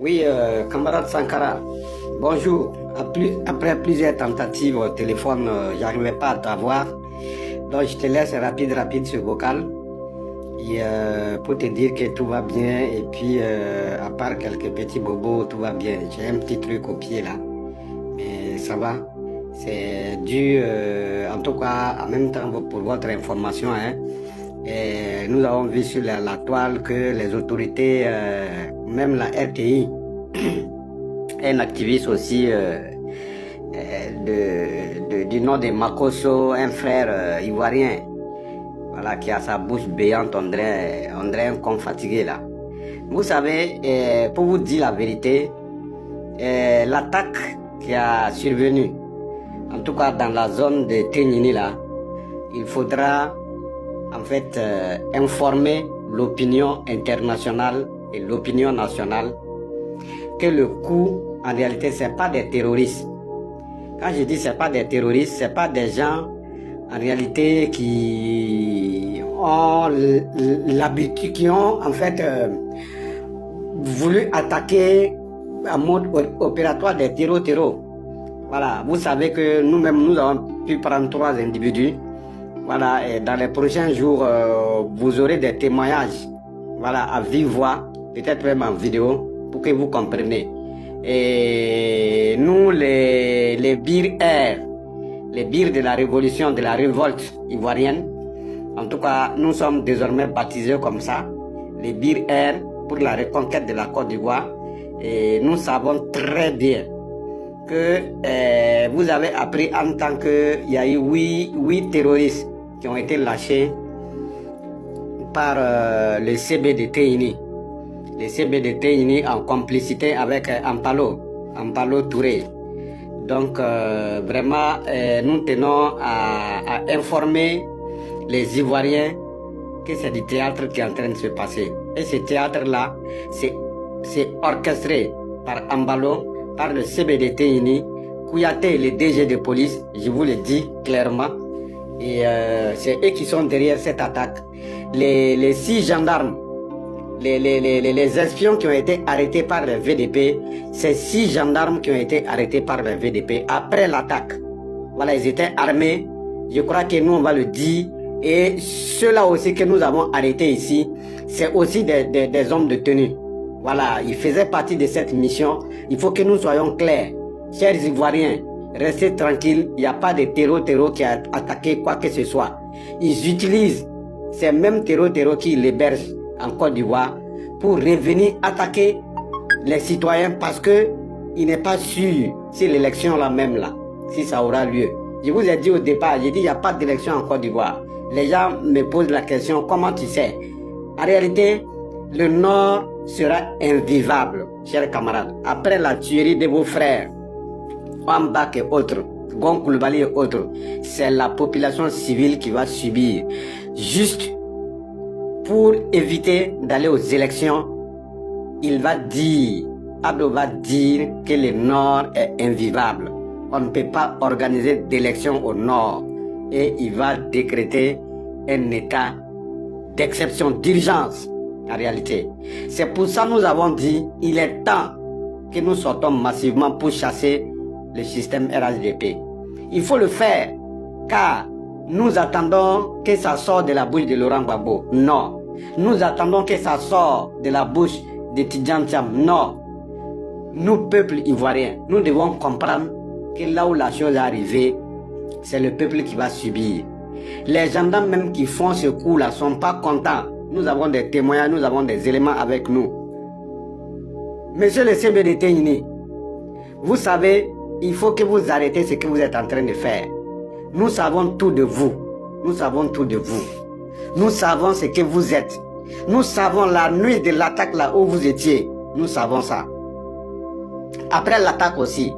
Oui, camarade Sankara, bonjour. Après plusieurs tentatives au téléphone, j'arrivais pas à t'avoir. Donc je te laisse rapide ce vocal. Et pour te dire que tout va bien. Et puis, à part quelques petits bobos, tout va bien. J'ai un petit truc au pied là. Mais ça va. C'est dû, en tout cas, en même temps pour votre information, hein. Et nous avons vu sur la toile que les autorités, même la RTI, un activiste aussi du nom de Makosso, un frère ivoirien, voilà, qui a sa bouche béante, on dirait un con fatigué là. Vous savez, pour vous dire la vérité, l'attaque qui a survenu, en tout cas dans la zone de Ténini là, il faudra en fait informer l'opinion internationale et l'opinion nationale que le coup, en réalité, c'est pas des terroristes. Quand je dis c'est pas des terroristes, c'est pas des gens en réalité qui ont l'habitude, qui ont en fait voulu attaquer en mode opératoire des terreaux. Voilà, vous savez que nous-mêmes, nous avons pu prendre 3 individus. Voilà, et dans les prochains jours, vous aurez des témoignages, voilà, à vive voix, peut-être même en vidéo, pour que vous compreniez. Et nous, les Bir Air, les Bir de la révolution, de la révolte ivoirienne, en tout cas, nous sommes désormais baptisés comme ça, les Bir Air pour la reconquête de la Côte d'Ivoire. Et nous savons très bien que vous avez appris en tant qu'il y a eu 8 terroristes qui ont été lâchés par le CBDT-INI. Le CBDT-INI en complicité avec Ampalo Touré. Donc vraiment, nous tenons à informer les Ivoiriens que c'est du théâtre qui est en train de se passer. Et ce théâtre-là, c'est orchestré par Ambalo, par le CBDT-INI, Kouyaté, le DG de police, je vous le dis clairement. Et c'est eux qui sont derrière cette attaque. Les 6 gendarmes, les espions qui ont été arrêtés par le VDP, c'est 6 gendarmes qui ont été arrêtés par le VDP après l'attaque. Voilà, ils étaient armés. Je crois que nous, on va le dire. Et ceux-là aussi que nous avons arrêtés ici, c'est aussi des hommes de tenue. Voilà, ils faisaient partie de cette mission. Il faut que nous soyons clairs. Chers Ivoiriens, restez tranquilles. Il n'y a pas de terreau qui a attaqué quoi que ce soit. Ils utilisent ces mêmes terreaux qui l'hébergent en Côte d'Ivoire pour revenir attaquer les citoyens parce que il n'est pas sûr si l'élection là même là, si ça aura lieu. Je vous ai dit au départ, j'ai dit il n'y a pas d'élection en Côte d'Ivoire. Les gens me posent la question, comment tu sais? En réalité, le Nord sera invivable, chers camarades. Après la tuerie de vos frères, Wambak et autres, Gon Coulibaly et autres, c'est la population civile qui va subir. Juste pour éviter d'aller aux élections, Abdo va dire que le Nord est invivable. On ne peut pas organiser d'élections au Nord. Et il va décréter un état d'exception, d'urgence, en réalité. C'est pour ça que nous avons dit, il est temps que nous sortons massivement pour chasser le système RHDP. Il faut le faire, car nous attendons que ça sorte de la bouche de Laurent Gbagbo. Non. Nous attendons que ça sorte de la bouche de Tidjane Thiam. Non. Nous, peuple ivoirien, nous devons comprendre que là où la chose est arrivée, c'est le peuple qui va subir. Les gendarmes même qui font ce coup-là ne sont pas contents. Nous avons des témoignages, nous avons des éléments avec nous. Monsieur le CBDT-INI, vous savez, il faut que vous arrêtez ce que vous êtes en train de faire. Nous savons tout de vous. Nous savons tout de vous. Nous savons ce que vous êtes. Nous savons la nuit de l'attaque là où vous étiez. Nous savons ça. Après l'attaque aussi,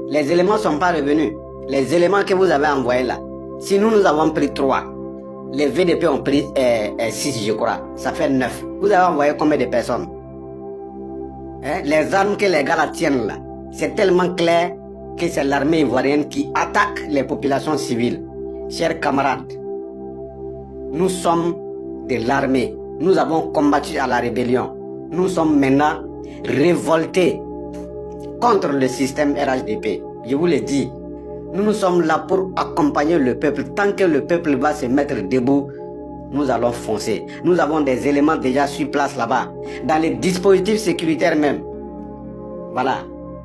les éléments ne sont pas revenus. Les éléments que vous avez envoyés là. Si nous avons pris 3, les VDP ont pris 6 je crois. Ça fait 9. Vous avez envoyé combien de personnes? Hein? Les armes que les gars là tiennent là, c'est tellement clair que c'est l'armée ivoirienne qui attaque les populations civiles. Chers camarades, nous sommes de l'armée. Nous avons combattu à la rébellion. Nous sommes maintenant révolter contre le système RHDP. Je vous le dis, nous sommes là pour accompagner le peuple. Tant que le peuple va se mettre debout, nous allons foncer. Nous avons des éléments déjà sur place là-bas, dans les dispositifs sécuritaires même. Voilà.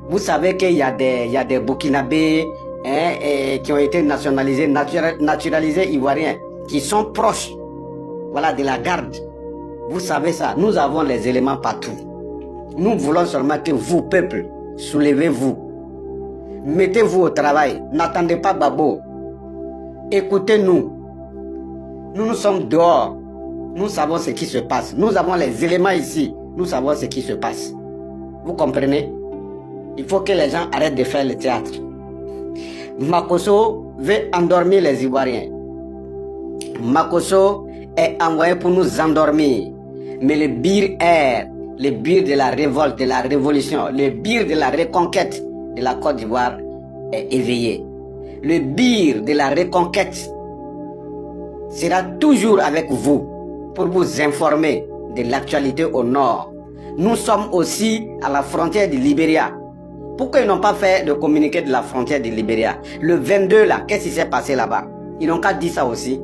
Vous savez qu'il y a des Burkinabés qui ont été naturalisés ivoiriens, qui sont proches, voilà, de la garde. Vous savez ça. Nous avons les éléments partout. Nous voulons seulement que vous, peuple, soulevez-vous. Mettez-vous au travail. N'attendez pas Babo. Écoutez-nous. Nous sommes dehors. Nous savons ce qui se passe. Nous avons les éléments ici. Nous savons ce qui se passe. Vous comprenez? Il faut que les gens arrêtent de faire le théâtre. Makosso veut endormir les Ivoiriens. Makosso est envoyé pour nous endormir. Mais le bir le bir de la révolte, de la révolution, le bir de la reconquête de la Côte d'Ivoire est éveillé. Le bir de la reconquête sera toujours avec vous pour vous informer de l'actualité au nord. Nous sommes aussi à la frontière du Libéria. Pourquoi ils n'ont pas fait de communiqué de la frontière du Libéria? Le 22 là, qu'est-ce qui s'est passé là-bas? Ils n'ont qu'à dire ça aussi.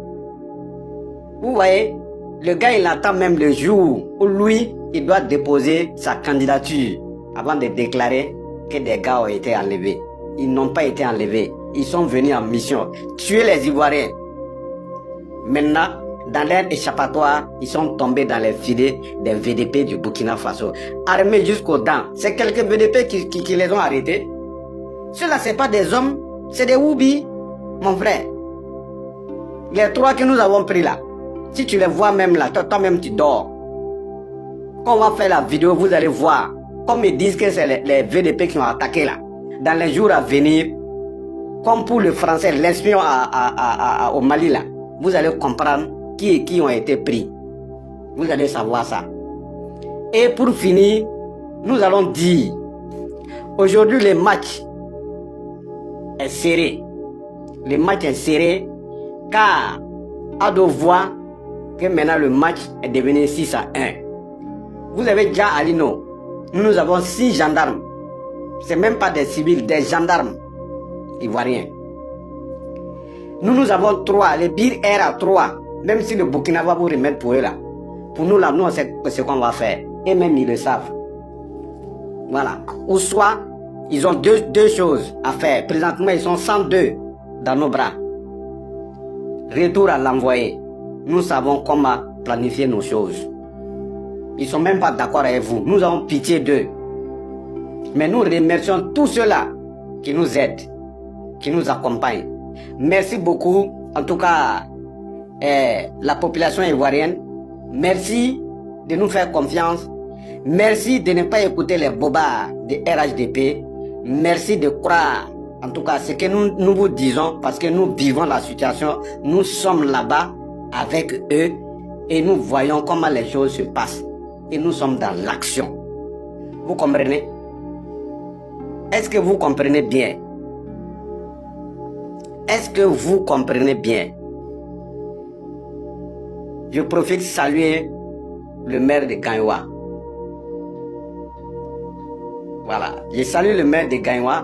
Vous voyez, le gars il attend même le jour où lui, il doit déposer sa candidature avant de déclarer que des gars ont été enlevés. Ils n'ont pas été enlevés. Ils sont venus en mission tuer les Ivoiriens. Maintenant, dans leur échappatoire, ils sont tombés dans les filets des VDP du Burkina Faso. Armés jusqu'aux dents. C'est quelques VDP qui les ont arrêtés. Ceux-là, ce n'est pas des hommes, c'est des Woubi, mon frère. Les 3 que nous avons pris là, si tu les vois même là, toi-même tu dors. Quand on va faire la vidéo, vous allez voir. Comme ils disent que c'est les VDP qui ont attaqué là. Dans les jours à venir, comme pour le français, l'espion au Mali là, vous allez comprendre qui ont été pris. Vous allez savoir ça. Et pour finir, nous allons dire, aujourd'hui le match est serré. Le match est serré car Ado voit que maintenant le match est devenu 6-1. Vous avez déjà Alino. Nous avons 6 gendarmes. C'est même pas des civils, des gendarmes ivoiriens. Nous avons 3. Le bir est à 3. Même si le Burkina va vous remettre pour eux là. Pour nous là, nous on sait ce qu'on va faire. Et même ils le savent. Voilà. Ou soit, ils ont deux choses à faire. Présentement, ils sont 102 dans nos bras. Retour à l'envoyé. Nous savons comment planifier nos choses. Ils ne sont même pas d'accord avec vous. Nous avons pitié d'eux. Mais nous remercions tous ceux-là qui nous aident, qui nous accompagnent. Merci beaucoup, en tout cas, la population ivoirienne. Merci de nous faire confiance. Merci de ne pas écouter les bobards de RHDP. Merci de croire, en tout cas, ce que nous vous disons, parce que nous vivons la situation. Nous sommes là-bas avec eux et nous voyons comment les choses se passent. Et nous sommes dans l'action. Vous comprenez? Est-ce que vous comprenez bien? Est-ce que vous comprenez bien? Je profite de saluer le maire de Gagnoa. Voilà. Je salue le maire de Gagnoa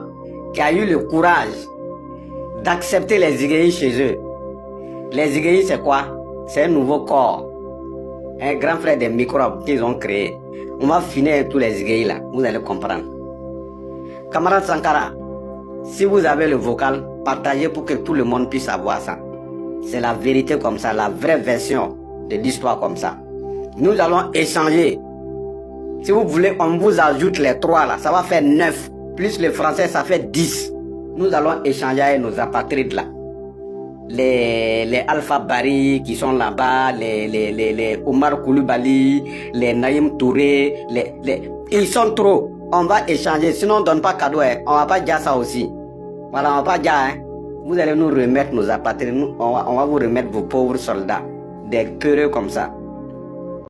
qui a eu le courage d'accepter les Igéis chez eux. Les Igéis, c'est quoi? C'est un nouveau corps. Un grand frère des microbes qu'ils ont créé. On va finir avec tous les Igéis là. Vous allez comprendre. Camarade Sankara, si vous avez le vocal, partagez pour que tout le monde puisse savoir ça. C'est la vérité comme ça, la vraie version de l'histoire comme ça. Nous allons échanger. Si vous voulez, on vous ajoute les 3 là, ça va faire 9. Plus le français, ça fait 10. Nous allons échanger avec nos apatrides là. Les Alpha Bari qui sont là-bas, les Omar Koulibaly, les Naïm Touré, ils sont trop. On va échanger, sinon on ne donne pas cadeau, hein. On va pas dire ça aussi. Voilà, on va pas dire, hein. Vous allez nous remettre nos apatrides, on va vous remettre vos pauvres soldats, des peureux comme ça.